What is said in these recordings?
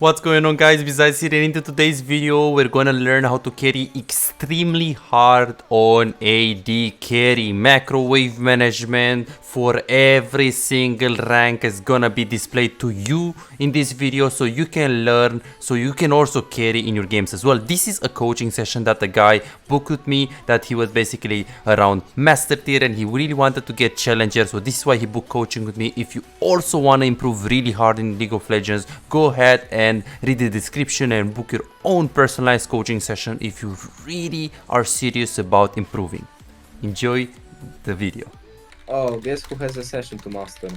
What's going on, guys? Besides here, into today's video we're gonna learn how to carry extremely hard on AD carry. Microwave management for every single rank is gonna be displayed to you in this video, so you can learn, so you can also carry in your games as well. This is a coaching session that the guy booked with me, that he was basically around master tier and he really wanted to get challenger, so this is why he booked coaching with me. If you also want to improve really hard in League of Legends, go ahead and read the description and book your own personalized coaching session if you really are serious about improving. Enjoy the video. Oh, guess who has a session to master?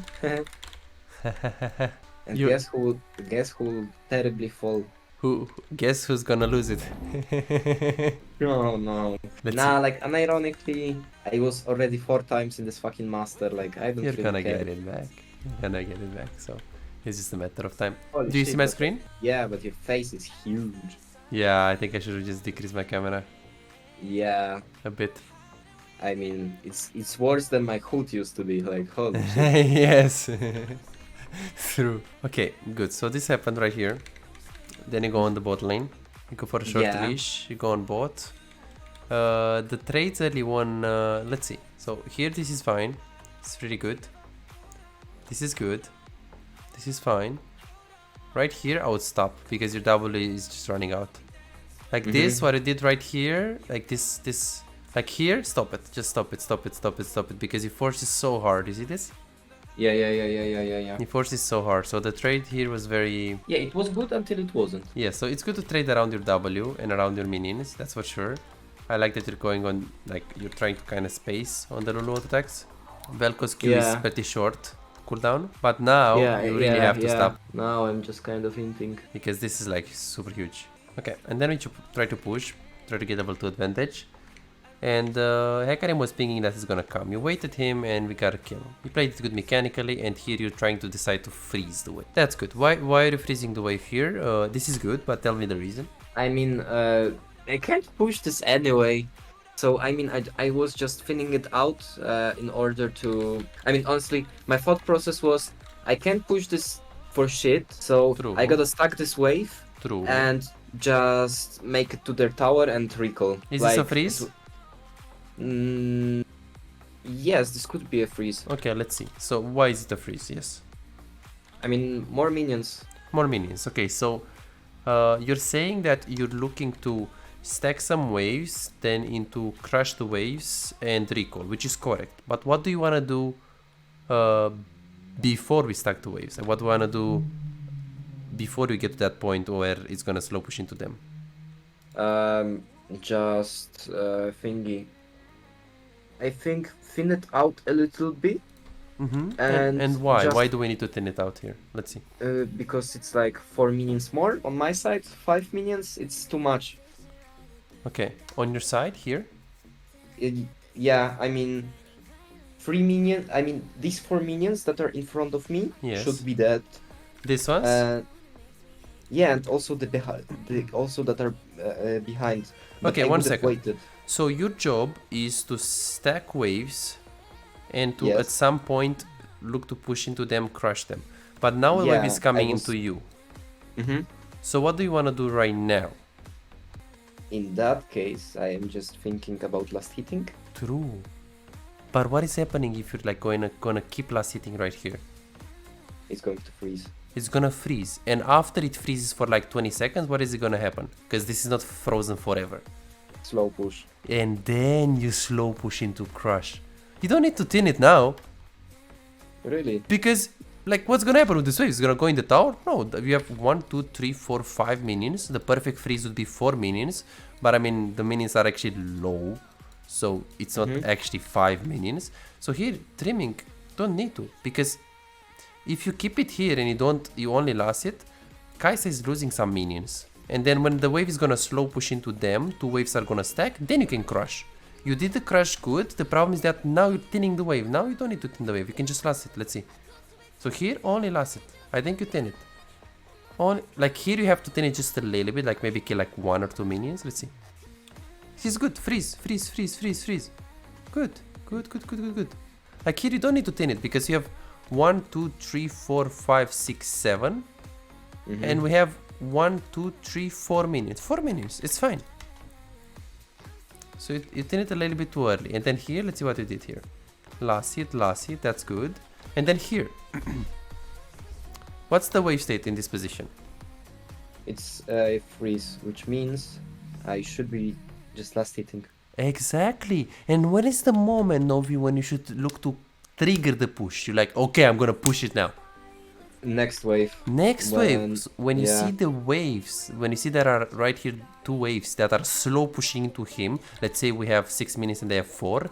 And guess who will terribly fall? Who? Guess who's gonna lose it? No. Like unironically, I was already 4 times in this fucking master. Like I don't You're really gonna care. get it back. You're gonna get it back. So it's just a matter of time. Holy Do you shit, see my but- screen? Yeah, but your face is huge. Yeah, I think I should have just decreased my camera Yeah, a bit. I mean it's worse than my hood used to be. Like holy shit. Yes. True. Okay, good. So this happened right here. Then you go on the bot lane. You go for a short Yeah. leash. You go on bot. The trades early one. Let's see. So here this is fine. It's pretty good. This is good. This is fine. Right here I would stop because your W is just running out. Like this, what I did right here, like this, like here, stop it. Just stop it, because your force is so hard. You see this? Yeah. Your force is so hard. So the trade here was very... Yeah, it was good until it wasn't. Yeah, so it's good to trade around your W and around your minions, that's for sure. I like that you're going on, like, you're trying to kind of space on the Lulu attacks. Velko's Q is Yeah. pretty short cooldown, but now you really have to stop, Now I'm just kind of hinting. because this is like super huge. Okay, and then we try to push, try to get level 2 advantage. And Hecarim was thinking that he's gonna come. You waited him and we got a kill. You played it good mechanically, and here you're trying to decide to freeze the wave. That's good. Why are you freezing the wave here? This is good, but tell me the reason. I mean, I can't push this anyway. So, I mean, I was just thinning it out in order to... I mean, honestly, my thought process was, I can't push this for shit, so True. I gotta stack this wave True. and just make it to their tower and recall. Is this a freeze? Yes, this could be a freeze. Okay, let's see. So why is it a freeze? Yes. I mean, more minions. More minions. Okay, so you're saying that you're looking to stack some waves, then into crush the waves and recall, which is correct. But what do you want to do before we stack the waves? And what do you want to do before you get to that point where it's going to slow push into them? Just thingy. I think thin it out a little bit. And why? just- Why do we need to thin it out here? Let's see. Because it's like 4 minions more on my side. 5 minions, it's too much. Okay, on your side here? Yeah, I mean, 3 minions. I mean, these 4 minions that are in front of me Yes. should be dead. This ones? Yeah, and also the also that are behind. But Okay, I one would have second. waited. So your job is to stack waves and to Yes. at some point look to push into them, crush them. But now a wave Yeah, is coming I was- into you. Mhm. So what do you want to do right now? In that case, I am just thinking about last hitting. True. But what is happening if you're like gonna keep last hitting right here? It's going to freeze. It's gonna freeze. And after it freezes for like 20 seconds, what is it gonna happen? Because this is not frozen forever. Slow push. And then you slow push into crush. You don't need to thin it now. Really? Because, like, what's gonna happen with this wave? It's gonna go in the tower? No, we have 1, 2, 3, 4, 5 minions. The perfect freeze would be 4 minions. But I mean, the minions are actually low. So it's not actually 5 minions. So here, trimming, don't need to. Because if you keep it here and you only last it, Kai'Sa is losing some minions. And then when the wave is gonna slow push into them, 2 waves are gonna stack, then you can crush. You did the crush good, the problem is that now you're thinning the wave. Now you don't need to thin the wave, you can just last it, let's see. So here, only last it. I think you thin it. Only, like here you have to thin it just a little bit, like maybe kill like 1 or 2 minions, let's see. He's good, freeze. Good. Like here you don't need to thin it, because you have 1, 2, 3, 4, 5, 6, 7. And we have 1, 2, 3, 4 minions. 4 minions, it's fine. So you did it a little bit too early. And then here, let's see what you did here. Last hit, that's good. And then here. What's the wave state in this position? It's a freeze, which means I should be just last hitting. Exactly. And when is the moment, Novi, when you should look to trigger the push? You're like, okay, I'm gonna push it now. Next wave. Next wave. When you yeah. see the waves, when you see there are right here 2 waves that are slow pushing into him, let's say we have 6 minions and they have 4,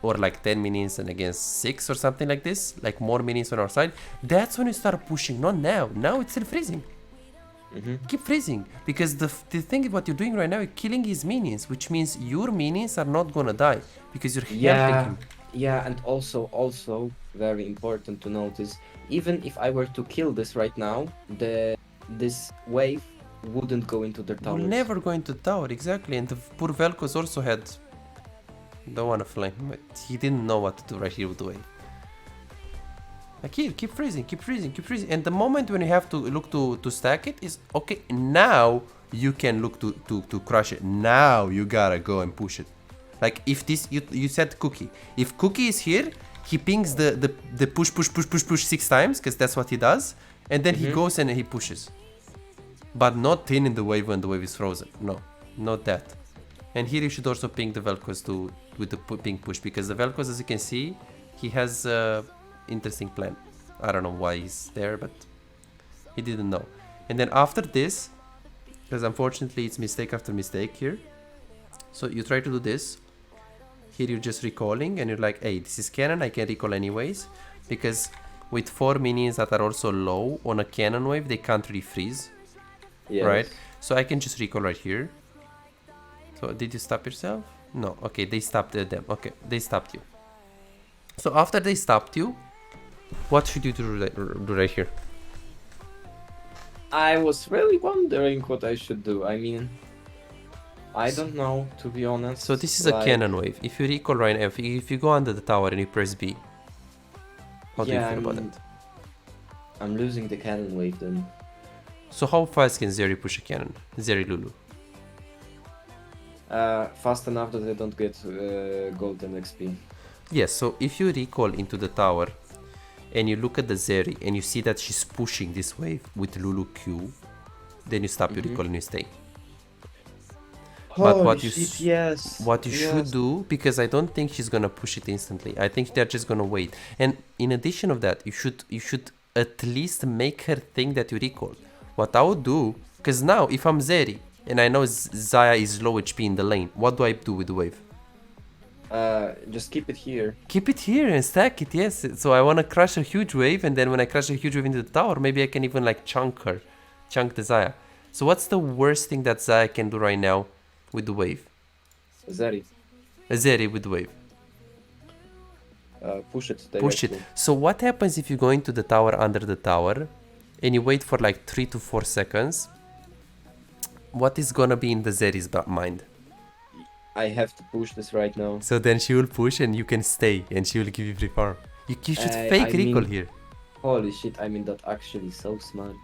or like 10 minions and against 6 or something like this, like more minions on our side, that's when you start pushing, not now. Now it's still freezing. Keep freezing, because the thing what you're doing right now, you're killing his minions, which means your minions are not gonna die because you're helping him. Yeah, and also very important to notice, even if I were to kill this right now, this wave wouldn't go into the tower. Never go into tower, exactly. And the poor Vel'Koz also had, don't wanna flame him, but he didn't know what to do right here with the wave. Like here, keep freezing. And the moment when you have to look to stack it is, okay, now you can look to crush it. Now you gotta go and push it. Like if this, you said Cookie. If Cookie is here, he pings the push 6 times, because that's what he does. And then he goes and he pushes. But not thin in the wave when the wave is frozen. No, not that. And here you should also ping the Vel'Koz with the ping push, because the Vel'Koz, as you can see, he has interesting plan. I don't know why he's there, but he didn't know. And then after this, because unfortunately it's mistake after mistake here, so you try to do this. Here you're just recalling and you're like, hey, this is cannon, I can recall anyways, because with 4 minions that are also low on a cannon wave, they can't really freeze. Yes. Right? So I can just recall right here. So did you stop yourself? No. Okay, they stopped them. Okay, they stopped you. So after they stopped you, what should you do right here? I was really wondering what I should do. I mean, I don't know, to be honest. So this is a cannon wave. If you recall right now, if you go under the tower and you press B, how do you feel about that? I'm losing the cannon wave then. So how fast can Zeri push a cannon? Zeri Lulu? Fast enough that I don't get golden XP. Yes, so if you recall into the tower and you look at the Zeri and you see that she's pushing this wave with Lulu Q, then you stop your recall and you stay. But what you should do, because I don't think she's gonna push it instantly. I think they're just gonna wait. And in addition of that, you should at least make her think that you recall. What I would do, because now if I'm Zeri and I know Xayah is low HP in the lane, what do I do with the wave? Just keep it here. Keep it here and stack it, yes. So I want to crush a huge wave, and then when I crush a huge wave into the tower, maybe I can even like chunk the Xayah. So what's the worst thing that Xayah can do right now with the wave? Zeri. Zeri with the wave. Push it directly. Push it. So what happens if you go into the tower under the tower and you wait for like 3 to 4 seconds? What is gonna be in the Zeri's mind? I have to push this right now. So then she will push and you can stay and she will give you free farm. You should fake recall here. Holy shit, I mean that actually so smart.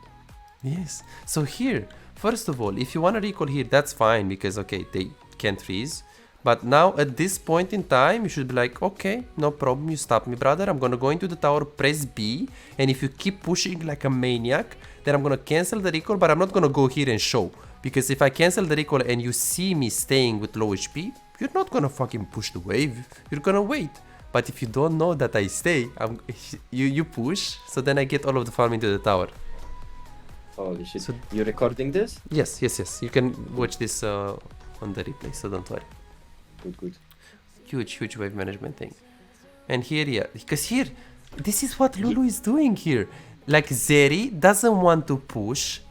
Yes. So here, first of all, if you want to recall here, that's fine because, okay, they can't freeze. But now at this point in time, you should be like, okay, no problem, you stop me, brother. I'm going to go into the tower, press B. And if you keep pushing like a maniac, then I'm going to cancel the recall, but I'm not going to go here and show. Because if I cancel the recall and you see me staying with low HP, you're not going to fucking push the wave. You're going to wait. But if you don't know that I stay, you push. So then I get all of the farm into the tower. Holy shit. So, you recording this? Yes. You can watch this on the replay, so don't worry. Good. Huge wave management thing. And here, yeah, because here, this is what Lulu is doing here. Like Zeri doesn't want to push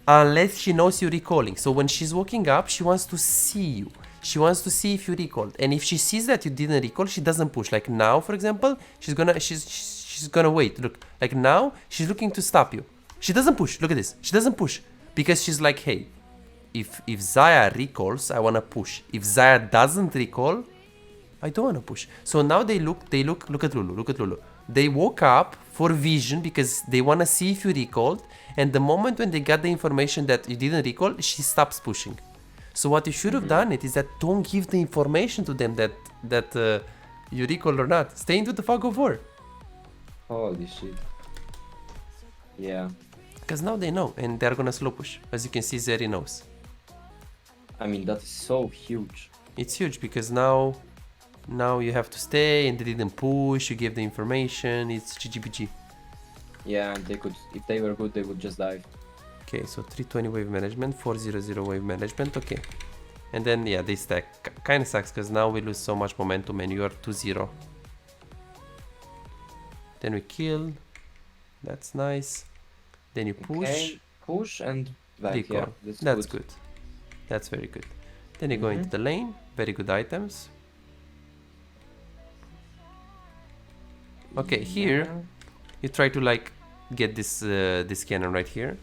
unless she knows you're recalling. So when she's walking up, she wants to see you. She wants to see if you recalled. And if she sees that you didn't recall, she doesn't push. Like now, for example, she's gonna wait. Look, like now, she's looking to stop you. She doesn't push. Look at this. She doesn't push because she's like, hey, if Xayah recalls, I wanna push. If Xayah doesn't recall, I don't wanna push. So now look at Lulu. They woke up for vision because they want to see if you recalled, and the moment when they got the information that you didn't recall, she stops pushing. So what you should have done it is that don't give the information to them that you recall or not. Stay into the fog of war. Holy shit. Yeah. Because now they know, and they're gonna slow push. As you can see, Zeri knows. I mean, that is so huge. It's huge because now you have to stay, and they didn't push. You gave the information. It's GGBG. Yeah, they could, if they were good, they would just dive. Okay, so 320 wave management, 400 wave management. Okay, and then yeah, they stack. Kind of sucks because now we lose so much momentum, and you are 2-0. Then we kill. That's nice. Then you push. Okay, push and back. Recall. Yeah, That's good. That's very good. Then you go into the lane. Very good items. Okay, here you try to like get this cannon right here.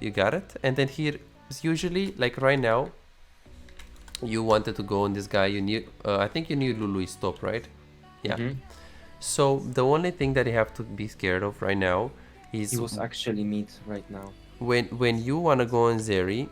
You got it. And then here is usually like right now. You wanted to go on this guy. You knew. I think you knew Lulu is top, right? Yeah. So the only thing that you have to be scared of right now is He was actually mid right now. when you wanna go on Zeri,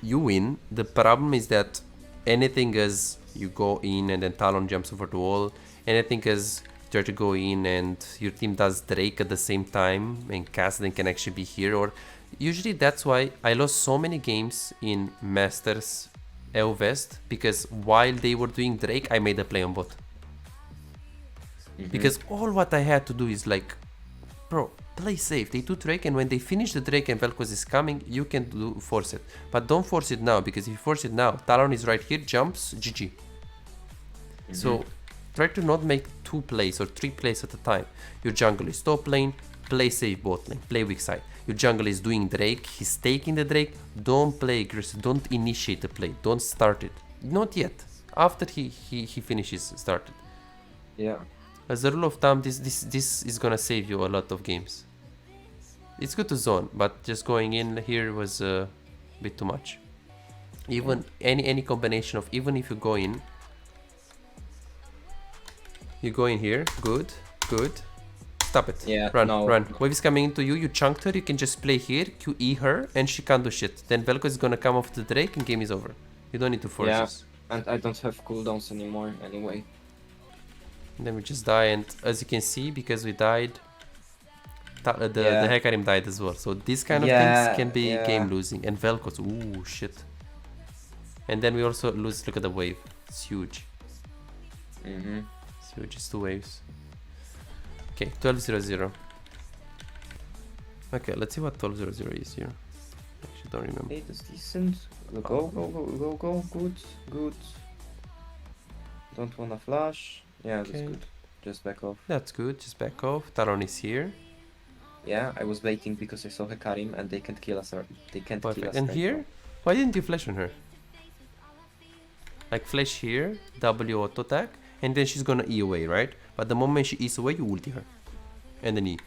you win. The problem is that anything as you go in and then Talon jumps over the wall, anything as you try to go in and your team does Drake at the same time and Cassidy can actually be here, or usually that's why I lost so many games in Masters EO West, because while they were doing Drake, I made a play on bot. Because all what I had to do is like, bro, play safe. They do Drake, and when they finish the Drake and Vel'Koz is coming, you can force it. But don't force it now, because if you force it now, Talon is right here, jumps, GG. So try to not make 2 plays or 3 plays at a time. Your jungle is top lane, play safe bot lane, play weak side. Your jungle is doing Drake, he's taking the Drake, don't play aggressive, don't initiate the play, don't start it. Not yet. After he finishes, start it. Yeah. As a rule of thumb, this is gonna save you a lot of games. It's good to zone, but just going in here was a bit too much. Even any combination of, even if you go in here, good. Stop it. Yeah, run. no. Wave is coming into you, you chunked her, you can just play here, QE her, and she can't do shit. Then Vel'Koz is gonna come off the Drake and game is over. You don't need to force this. And I don't have cooldowns anymore anyway. And then we just die, and as you can see, because we died, the Hecarim died as well. So these kind of things can be game losing. And Vel'Koz, ooh, shit. And then we also lose, look at the wave. It's huge. It's huge, it's 2 waves. Okay, 12-0-0. Okay, let's see what 12-0-0 is here. Actually, don't remember. Hey, that's decent. Go. Good. Don't wanna flash. Yeah, that's good. Just back off. That's good, just back off. Talon is here. Yeah, I was waiting because I saw Hecarim and they can't kill us. They can't Perfect. kill us. And right here, now. why didn't you flash on her? Like flash here, W auto attack, and then she's gonna E away, right? But the moment she E's away, you ulti her. And then E.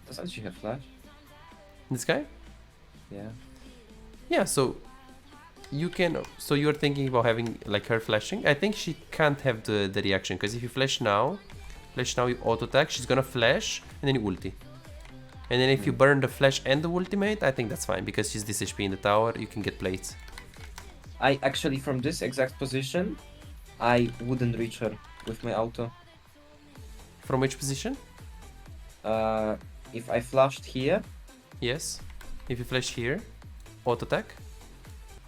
Doesn't she have flash? This guy? Yeah. Yeah, so you can, so you're thinking about having like her flashing. I think she can't have the reaction, because if you flash now you auto attack, she's gonna flash and then you ulti. And then if you burn the flash and the ultimate, I think that's fine, because she's this HP in the tower, you can get plates. I actually, from this exact position, I wouldn't reach her with my auto. From which position? If I flashed here. Yes. If you flash here, auto attack.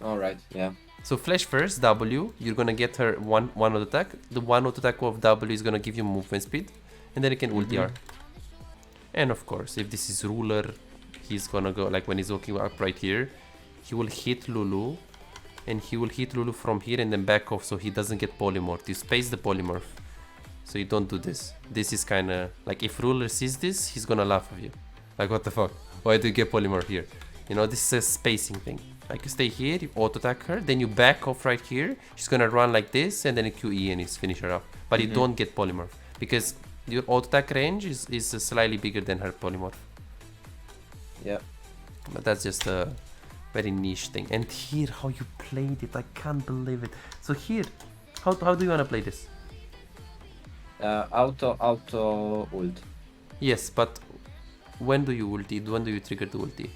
Alright, yeah. So flash first, W, you're gonna get her one auto attack. The one auto attack of W is gonna give you movement speed, and then you can ulti her. And of course, if this is ruler, he's gonna go, like when he's walking up right here, he will hit Lulu, and he will hit Lulu from here and then back off, so he doesn't get polymorph. You space the polymorph, so you don't do this. This is kinda, like if ruler sees this, he's gonna laugh at you. Like, what the fuck? Why do you get polymorph here? You know, this is a spacing thing. Like, you stay here, you auto attack her, then you back off right here. She's gonna run like this, and then you QE and you finish her up. But you don't get polymorph, because your auto attack range is slightly bigger than her polymorph. Yeah. But that's just a very niche thing. And here, how you played it, I can't believe it. So here, how do you wanna play this? Auto ult. Yes, but when do you ulti? When do you trigger the ulti?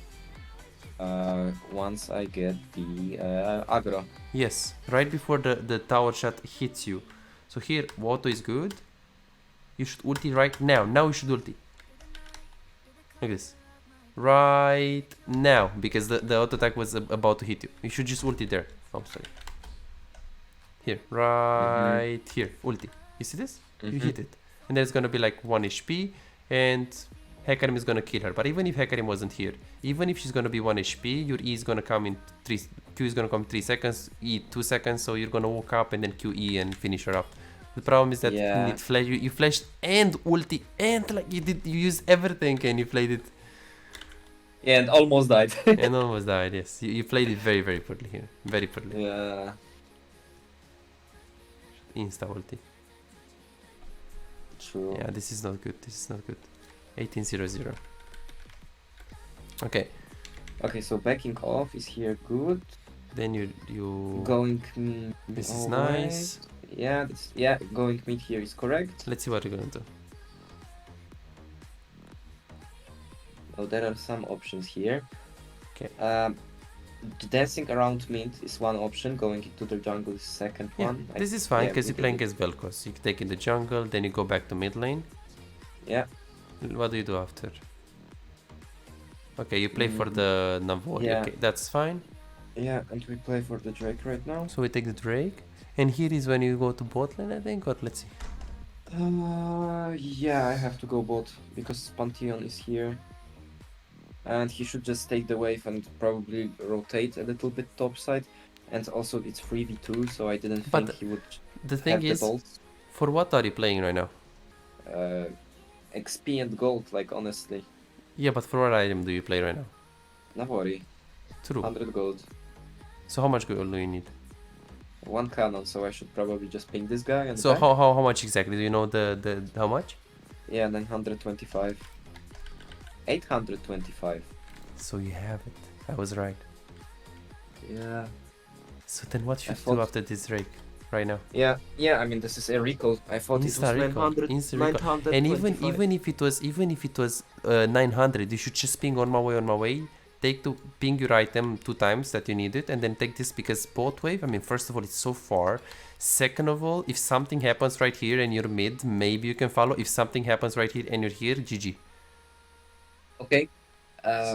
Once I get the aggro. Yes, right before the tower shot hits you. So here, auto is good. You should ulti right now. Now you should ulti. Like this. Right now. Because the auto attack was about to hit you. You should just ulti there. Oh, sorry. Here. Right here. Ulti. You see this? You hit it. And there's gonna be like 1 HP. And Hecarim is gonna kill her. But even if Hecarim wasn't here, even if she's gonna be 1 HP, your E is gonna come in 3, Q is gonna come 3 seconds, E 2 seconds, so you're gonna walk up and then QE and finish her up. The problem is that you need flash, you flashed and ulti and like you used everything and you played it. Yeah, and almost died. And almost died, yes. You played it very, very poorly here. Very poorly. Yeah. Insta ulti. True. Yeah, this is not good. This is not good. 1800. Okay. Okay, so backing off is here good. Then you Going. This is nice. Yeah, going mid here is correct. Let's see what we're gonna do. Oh, there are some options here. Okay. Dancing around mid is one option. Going into the jungle is second one. This is fine because you're playing as Vel'Koz. You take in the jungle, then you go back to mid lane. Yeah. What do you do after? Okay, you play for the Navori. Yeah. Okay, that's fine. Yeah, and we play for the Drake right now. So we take the Drake. And here is when you go to bot lane, I think, or let's see. Yeah, I have to go bot because Pantheon is here. And he should just take the wave and probably rotate a little bit topside. And also it's 3v2, so I didn't think he would the thing is, for what are you playing right now? XP and gold, like honestly. Yeah, but for what item do you play right now? Navori. True. 100 gold. So how much gold do you need? 1 cannon, so I should probably just ping this guy and so how much exactly? Do you know the how much? Yeah, 925. 825. So you have it. I was right. Yeah. So then what should you do after this Drake right now? Yeah, I mean this is a recall. I thought it was 900, Insta recall. And even if it was 900, you should just ping on my way. Take to ping your item 2 times that you need it, and then take this because bot wave. I mean, first of all, it's so far. Second of all, if something happens right here and you're mid, maybe you can follow. If something happens right here and you're here, GG. Okay.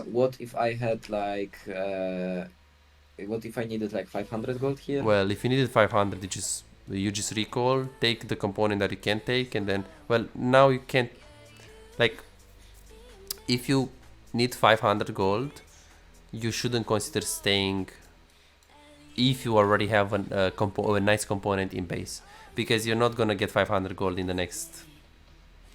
What if I had like what if I needed like 500 gold here? Well, if you needed 500, you just recall, take the component that you can take, and then now you can't. Like, if you need 500 gold, you shouldn't consider staying if you already have a nice component in base, because you're not gonna get 500 gold in the next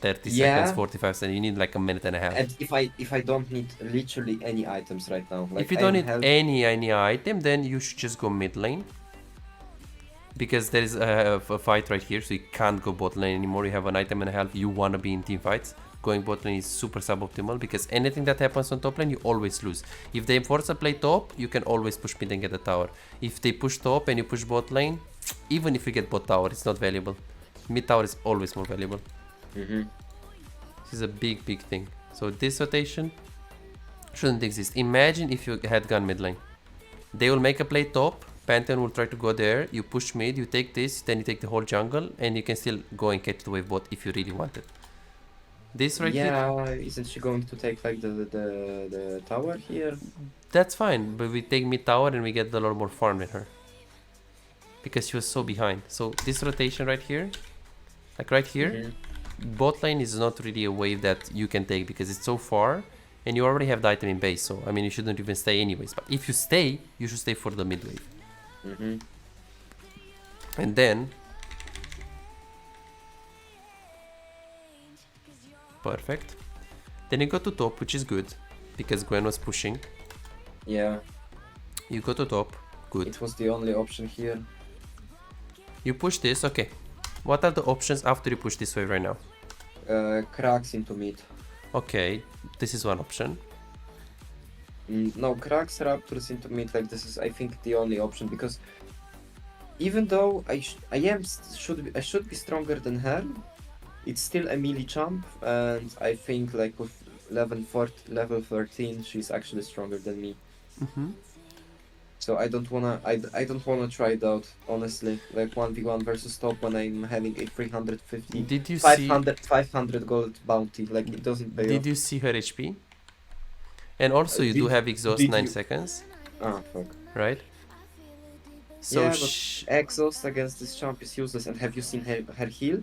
30 seconds, 45 seconds. You need like a minute and a half. And if I don't need literally any items right now, like if you don't need any item, then you should just go mid lane, because there is a fight right here, so you can't go bot lane anymore. You have an item and a half. You wanna be in team fights. Going bot lane is super suboptimal because anything that happens on top lane, you always lose. If they force a play top, you can always push mid and get the tower. If they push top and you push bot lane, even if you get bot tower, it's not valuable. Mid tower is always more valuable. This is a big thing. So this rotation shouldn't exist. Imagine if you had gone mid lane. They will make a play top, Pantheon will try to go there, you push mid, you take this, then you take the whole jungle, and you can still go and catch the wave bot if you really want it. This right here. Yeah, isn't she going to take like the tower here? That's fine, but we take mid tower and we get a lot more farm with her. Because she was so behind. So this rotation right here, like right here, bot lane is not really a wave that you can take because it's so far and you already have the item in base. So I mean, you shouldn't even stay anyways. But if you stay, you should stay for the mid wave. And then perfect. Then you go to top, which is good because Gwen was pushing. Yeah. You go to top, good. It was the only option here. You push this, okay. What are the options after you push this wave right now? Cracks into mid. Okay, this is one option. No, cracks raptors into mid. Like this is, I think, the only option because even though I should be stronger than her, it's still a melee champ, and I think like with level 13, she's actually stronger than me. Mm-hmm. So I don't wanna I don't wanna try it out, honestly. Like 1v1 versus top when I'm having a 350, Did you see? 500 gold bounty. Like it doesn't pay Did off. you see her HP? And also, you do Did have exhaust did 9 you? seconds, Ah, fuck. right? So Yeah, but exhaust against this champ is useless. And have you seen her heal?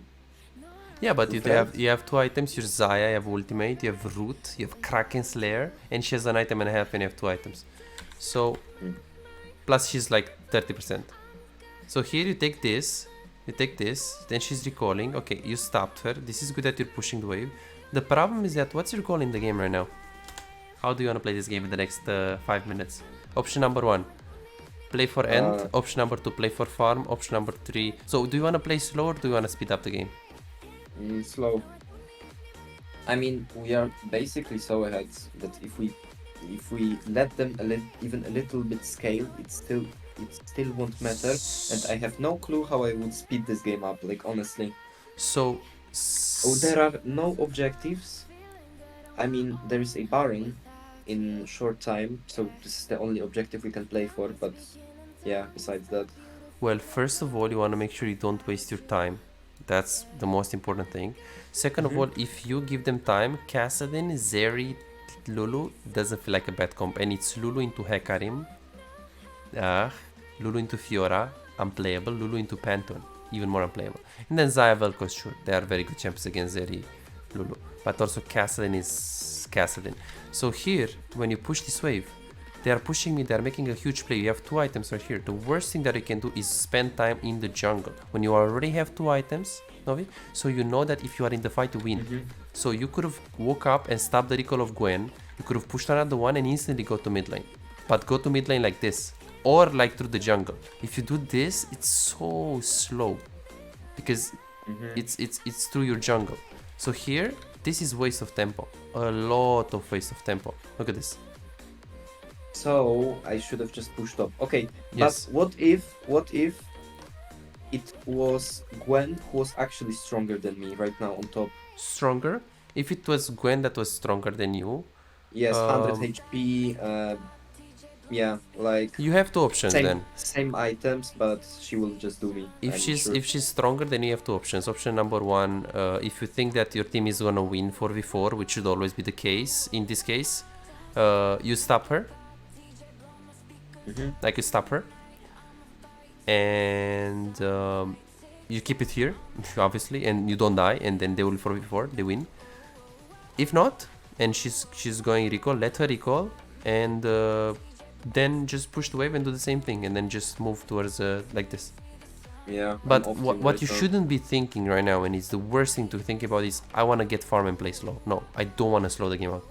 yeah, but With red? you have two items. Your Zaya, you have ultimate, you have root, you have Kraken Slayer, and she has an item and a half, and you have two items. So Mm. plus she's like 30%. So here you take this, then she's recalling. Okay, you stopped her. This is good that you're pushing the wave. The problem is that what's your goal in the game right now? How do you want to play this game in the next 5 minutes? Option number 1, play for end. Option number 2, play for farm. Option number 3. So do you want to play slow or do you want to speed up the game? Slow. I mean, we are basically so ahead that if we let them even a little bit scale, it still won't matter. And I have no clue how I would speed this game up. Like honestly. So There are no objectives. I mean, there is a Baron in short time, so this is the only objective we can play for. But yeah, besides that. well, first of all, you want to make sure you don't waste your time. That's the most important thing. Second of all, if you give them time, Kassadin, Zeri, Lulu doesn't feel like a bad comp. And it's Lulu into Hecarim, Lulu into Fiora, unplayable. Lulu into Pantheon, even more unplayable. And then Zaya Vel'Koz, sure, they are very good champs against Zeri, Lulu. But also Kassadin is Kassadin. So here, when you push this wave, they are pushing me, they are making a huge play. You have two items right here. The worst thing that you can do is spend time in the jungle. When you already have two items, Novi, so you know that if you are in the fight, you win. So you could have woke up and stopped the recall of Gwen. You could have pushed another one and instantly go to mid lane. But go to mid lane like this. Or like through the jungle. If you do this, it's so slow. Because it's through your jungle. So here, this is waste of tempo. A lot of waste of tempo. Look at this. So I should have just pushed up. Okay, Yes. but what if it was Gwen who was actually stronger than me right now on top? Stronger? If it was Gwen that was stronger than you, Yes, 100 HP. Yeah, like you have two options then. same items, but she will just do me. If I'm sure. she's stronger, then you have two options. Option number 1, if you think that your team is gonna win 4v4, which should always be the case in this case, you stop her. Like you stop her, and you keep it here, obviously, and you don't die, and then they will 4v4, they win. If not, and she's going recall, let her recall, and then just push the wave and do the same thing, and then just move towards like this. Yeah. But what you shouldn't be thinking right now, and it's the worst thing to think about, is I want to get farm and play slow. No, I don't want to slow the game out.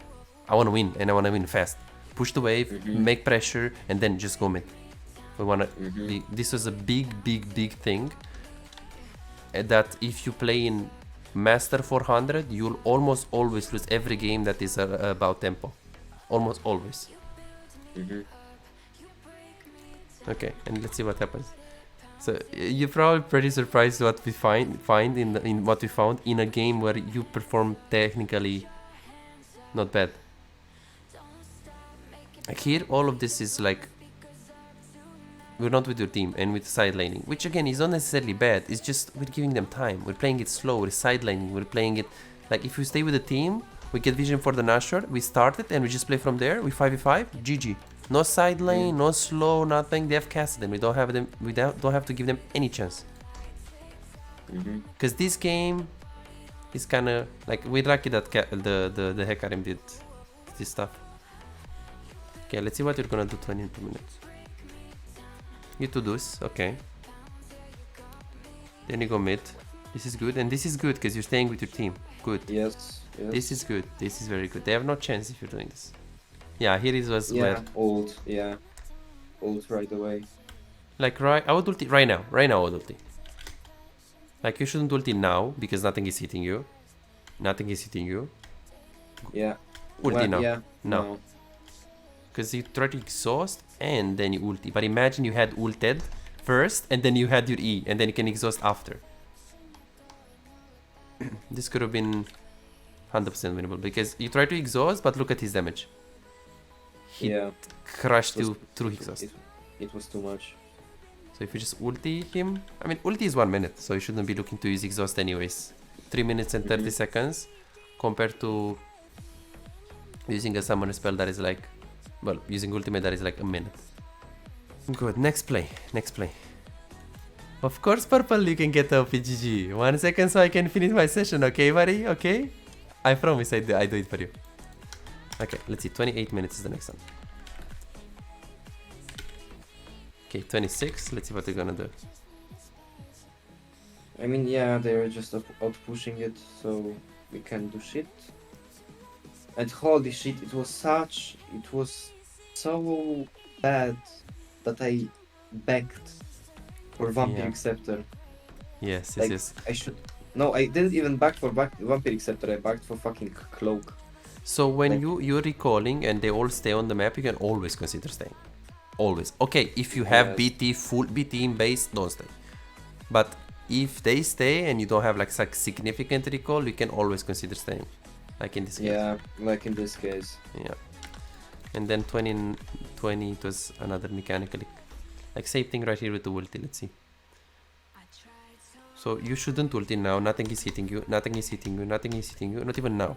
I want to win, and I want to win fast. Push the wave, make pressure, and then just go mid. We want to. This was a big thing. That if you play in Master 400, you'll almost always lose every game that is about tempo. Almost always. Okay, and let's see what happens. So you're probably pretty surprised what we find in what we found in a game where you perform technically not bad. Like here, all of this is like we're not with your team and with side laning, which again is not necessarily bad. It's just we're giving them time. We're playing it slow. We're side laning. We're playing it like if we stay with the team, we get vision for the Nashor. We start it and we just play from there. We 5v5, GG. No side lane, no slow, nothing. They have casted them. We don't have them. We don't have to give them any chance. Because this game is kind of like we're lucky that the Hecarim did this stuff. Okay, let's see what you're gonna do 22 minutes. You to this, okay. Then you go mid. This is good, and this is good because you're staying with your team. Good. Yes. This is good. This is very good. They have no chance if you're doing this. Yeah, here it was. Yeah, ult. Yeah, ult right away. Like I would ulti right now. Right now, I would ulti. Like you shouldn't ulti now because nothing is hitting you. Nothing is hitting you. Yeah. Ulti now. Yeah. No. Because you try to exhaust and then you ulti. But imagine you had ulted first and then you had your E and then you can exhaust after. This could have been 100% winnable because you try to exhaust, but look at his damage. He Yeah, crushed it was, you through exhaust. it was too much. So if you just ulti him, I mean, ulti is 1 minute, so you shouldn't be looking to use exhaust anyways. 3 minutes and 30 seconds compared to using a summoner spell that is like, well, using ultimate that is like a minute. Good, next play, next play. Of course, purple, you can get a PGG. 1 second so I can finish my session, okay, buddy? Okay? I promise I do it for you. Okay, let's see, 28 minutes is the next one. Okay, 26, let's see what they're gonna do. I mean, yeah, they were just out pushing it, so we can do shit. And holy shit, it was so bad that I begged for Vampiric Scepter. Yes, Like, yes. I should. No, I didn't even back for Vampiric Scepter. I backed for fucking Cloak. So when Like- you're recalling and they all stay on the map, you can always consider staying. Always. Okay, if you have Yes. BT, full BT in base, don't stay. But if they stay and you don't have like significant recall, you can always consider staying. Like in this case. Yeah, like in this case. Yeah. And then 20 it was another mechanical. Like same thing right here with the ulti, let's see. So you shouldn't ulti now, nothing is hitting you, nothing is hitting you, nothing is hitting you, not even now.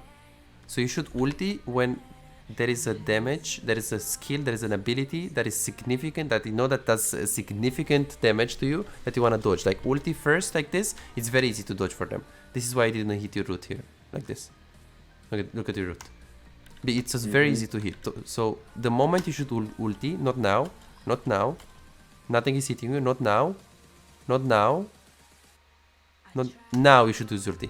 So you should ulti when there is a damage, there is a skill, there is an ability that is significant, that you know that does significant damage to you, that you want to dodge. Like ulti first like this, it's very easy to dodge for them. This is why I didn't hit your root here, like this. Look at your root. It's just very easy to hit. So the moment you should ulti, not now, not now. Nothing is hitting you, not now, not now. Not now you should use ulti.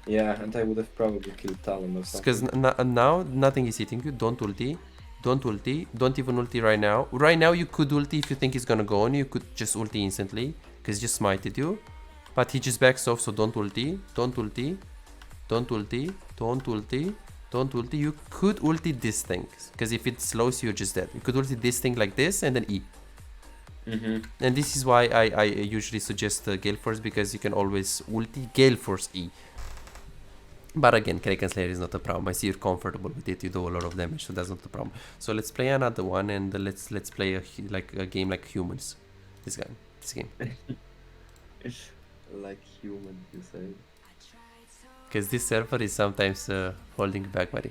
Yeah, and I would have probably killed Talon or something. Because now nothing is hitting you. Don't ulti. Don't ulti. Don't even ulti right now. Right now you could ulti if you think he's gonna go on. You could just ulti instantly because he just smited you. But he just backs off, so don't ulti. Don't ulti. Don't ulti. Don't ulti. Don't ulti. You could ulti this thing because if it slows you, you're just dead. You could ulti this thing like this and then E. And this is why I usually suggest Gale Force, because you can always ulti Gale Force E. But again, Kraken Slayer is not a problem. I see you're comfortable with it. You do a lot of damage, so that's not a problem. So let's play another one, and let's play a game like humans. This game. Like human, you say. Because this server is sometimes holding back, buddy.